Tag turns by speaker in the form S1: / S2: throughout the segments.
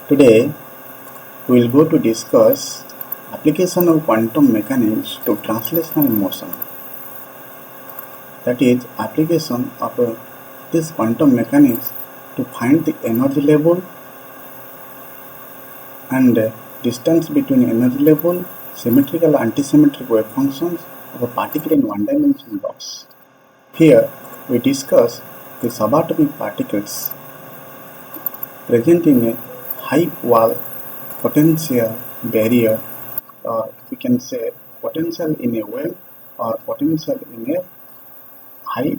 S1: Today we will go to discuss application of quantum mechanics to translational motion. That is, application of this quantum mechanics to find the energy level and distance between energy level, symmetrical and antisymmetric wave functions of a particle in one-dimensional box. Here we discuss the subatomic particles present in a high wall potential barrier, or we can say potential in a wave or potential in a high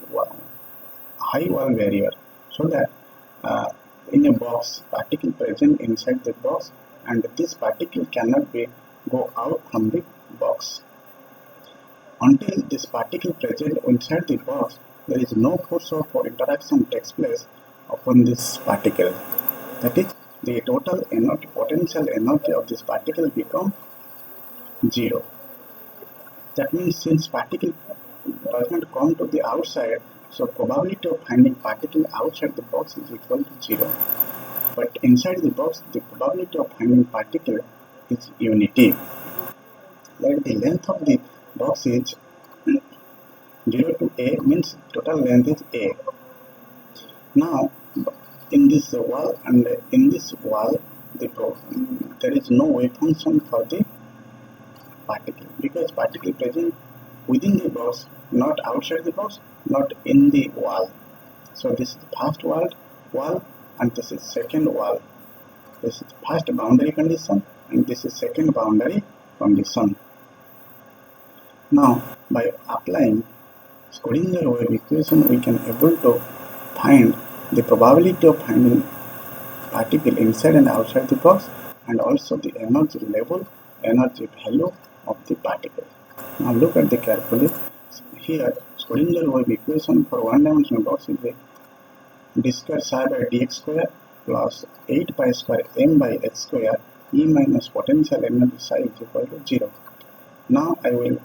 S1: wall barrier, so that in a box particle present inside the box, and this particle cannot go out from the box. Until this particle present inside the box, there is no force of interaction takes place upon this particle. That is, the total energy, potential energy of this particle become 0. That means since particle does not come to the outside, so probability of finding particle outside the box is equal to 0. But inside the box, the probability of finding particle is unity. Like the length of the box is 0 to A, means total length is A. Now, in this wall and in this wall, there is no wave function for the particle, because particle present within the box, not outside the box, not in the wall. So this is the first wall and this is second wall. This is first boundary condition and this is second boundary condition. Now by applying Schrödinger wave equation, we can able to find the probability of finding particle inside and outside the box, and also the energy level, energy value of the particle. Now look at the carefully. Here Schrödinger wave equation for one-dimensional box is d square psi by dx square plus 8 pi square m by h square E minus potential energy psi is equal to 0. Now I will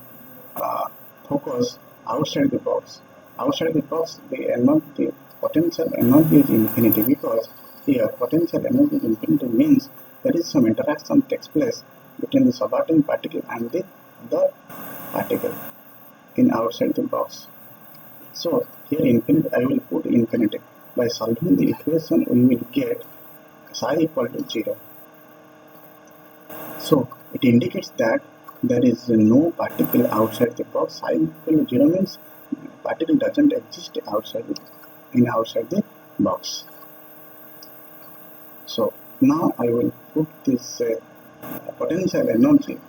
S1: focus outside the box. Outside the box, the potential energy is infinity, because here potential energy is infinity means there is some interaction takes place between the subatomic particle and the other particle in outside the box. So here infinity, I will put infinity. By solving the equation, we will get psi equal to 0. So it indicates that there is no particle outside the box. Psi equal to 0 means particle doesn't exist outside the box. So now I will put this potential energy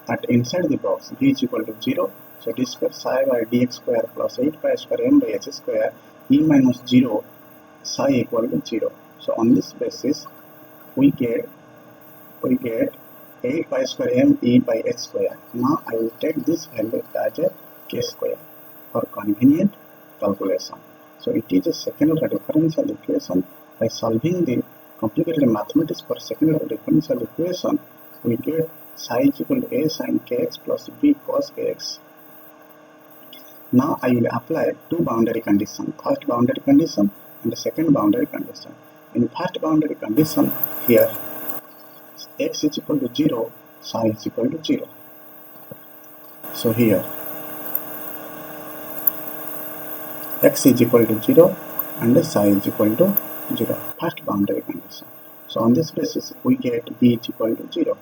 S1: at inside the box. V is equal to 0. So d square psi by dx square plus 8 pi square m by h square E minus 0 psi equal to 0. So on this basis we get 8 pi square m E by h square. Now I will take this value as a k square for convenient calculation. So it is a second order differential equation. By solving the complicated mathematics for second order differential equation, we get psi is equal to a sin kx plus b cos kx. Now I will apply two boundary conditions, first boundary condition and the second boundary condition. In first boundary condition, here x is equal to 0, psi is equal to 0. So here x is equal to 0 and psi is equal to 0, first boundary condition. So on this basis we get b is equal to 0.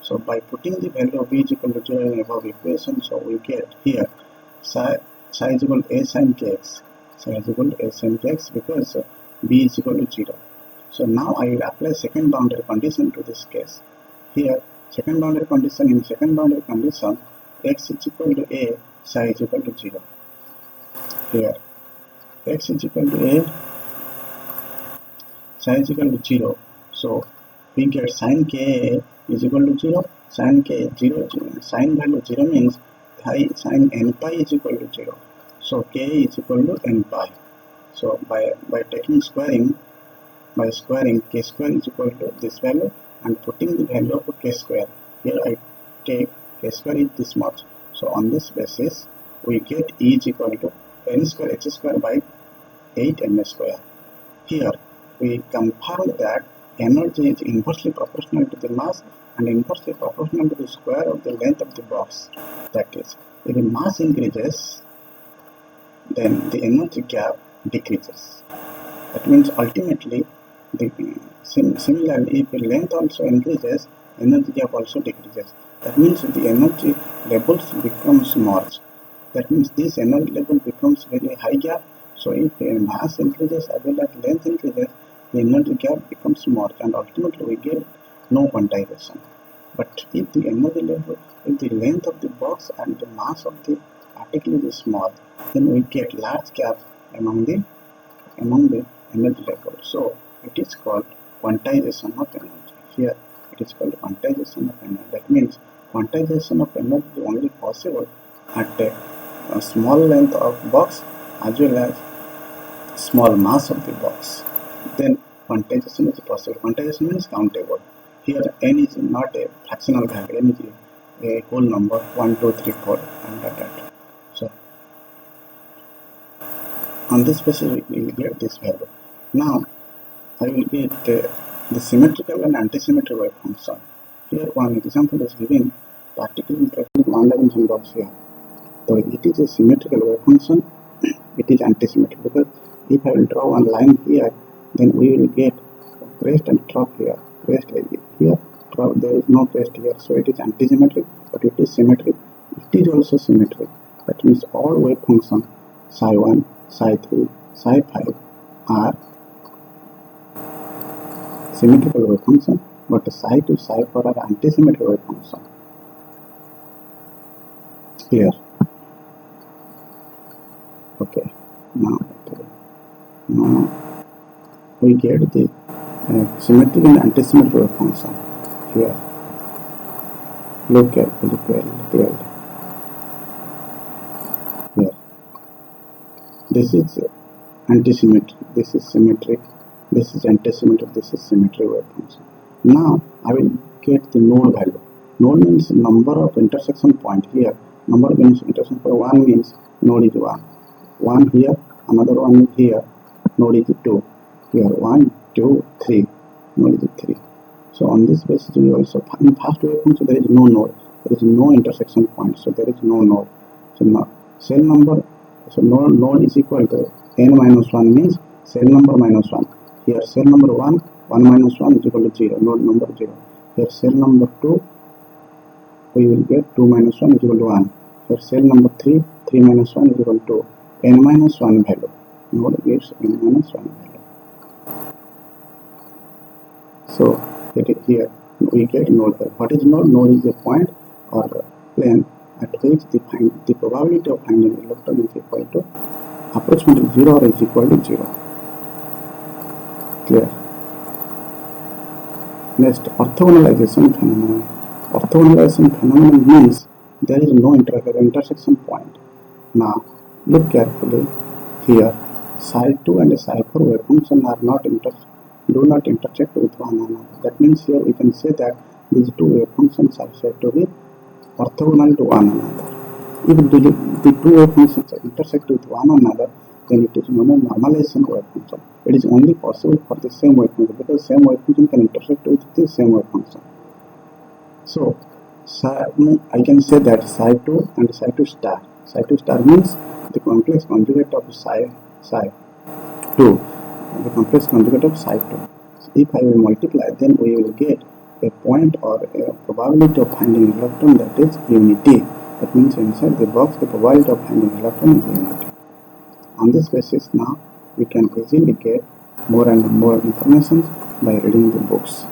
S1: So by putting the value of b is equal to 0 in above equation, so we get here psi is equal to a sin kx. Psi is equal to a sin kx because b is equal to 0. So now I will apply second boundary condition to this case. Here second boundary condition, in second boundary condition x is equal to a, psi is equal to 0. Here x is equal to a, psi is equal to 0. So we get sin k is equal to 0, sin k 0, sin value 0 means sin n pi is equal to 0. So k is equal to n pi. So by taking squaring, by squaring k square is equal to this value and putting the value of k square. Here I take k square is this much. So on this basis we get E is equal to n square h square by 8 m square. Here we confirm that energy is inversely proportional to the mass and inversely proportional to the square of the length of the box. That is, if the mass increases, then the energy gap decreases. That means ultimately, similarly, if the length also increases, energy gap also decreases. That means the energy levels becomes merged. That means this energy level becomes very high gap. So if mass increases as well as length increases, the energy gap becomes merged, and ultimately we get no quantization. But if the energy level, if the length of the box and the mass of the particle is small, then we get large gap among the energy level. So it is called quantization of energy. Here it is called quantization of energy. That means quantization of energy is only possible at a small length of box as well as small mass of the box. Then quantization is possible. Quantization means countable. Here n is not a fractional value, n is a whole number 1, 2, 3, 4 and that. So on this basis we will get this value. Now I will get the symmetrical and antisymmetric wave function. Here one example is given, particle in one dimension box here. So it is a symmetrical wave function, it is antisymmetric, because if I will draw one line here, then we will get crest and trough here, crest here, trough, there is no crest here, so it is antisymmetric, but it is symmetric. It is also symmetric. That means all wave functions psi 1, psi 3, psi 5 are symmetrical wave function, but psi 2, psi 4 are antisymmetric wave function. Clear? Okay. Now we get the symmetric and antisymmetric wave function here. Look carefully, clearly. Here. This is antisymmetric, this is symmetric, this is antisymmetric, this is symmetric wave function. Now I will get the node value. Node means number of intersection point here. Number means intersection point. 1 means node is 1. 1 here, another one is here, node is 2. Here 1, 2, 3, node is 3. So on this basis we also, in first wave function there is no node, there is no intersection point, so there is no node. So now cell number, so node is equal to n minus 1 means cell number minus 1. Here cell number 1, 1 minus 1 is equal to 0, node number 0. Here cell number 2, we will get 2 minus 1 is equal to 1. Here cell number 3, 3 minus 1 is equal to n minus 1 value. Node gives n minus 1 value. So here we get node. What is node? Node is a point or plane at which the probability of finding electron is equal to approximately 0 or is equal to 0. Clear? Next, orthogonalization phenomenon. Orthogonalization phenomenon means there is no intersection point. Now look carefully here. Psi 2 and psi 4 wave function are do not intersect with one another. That means here we can say that these two wave functions are said to be orthogonal to one another. If the two wave functions intersect with one another, then it is known as normalization wave function. It is only possible for the same wave function, because same wave function can intersect with the same wave function. So I can say that psi 2 and psi 2 star. Psi 2 star means the complex conjugate of psi 2. The complex conjugate of psi 2. So if I will multiply, then we will get a point or a probability of finding electron that is unity. That means inside the box the probability of finding electron is unity. On this basis now we can easily get more and more information by reading the books.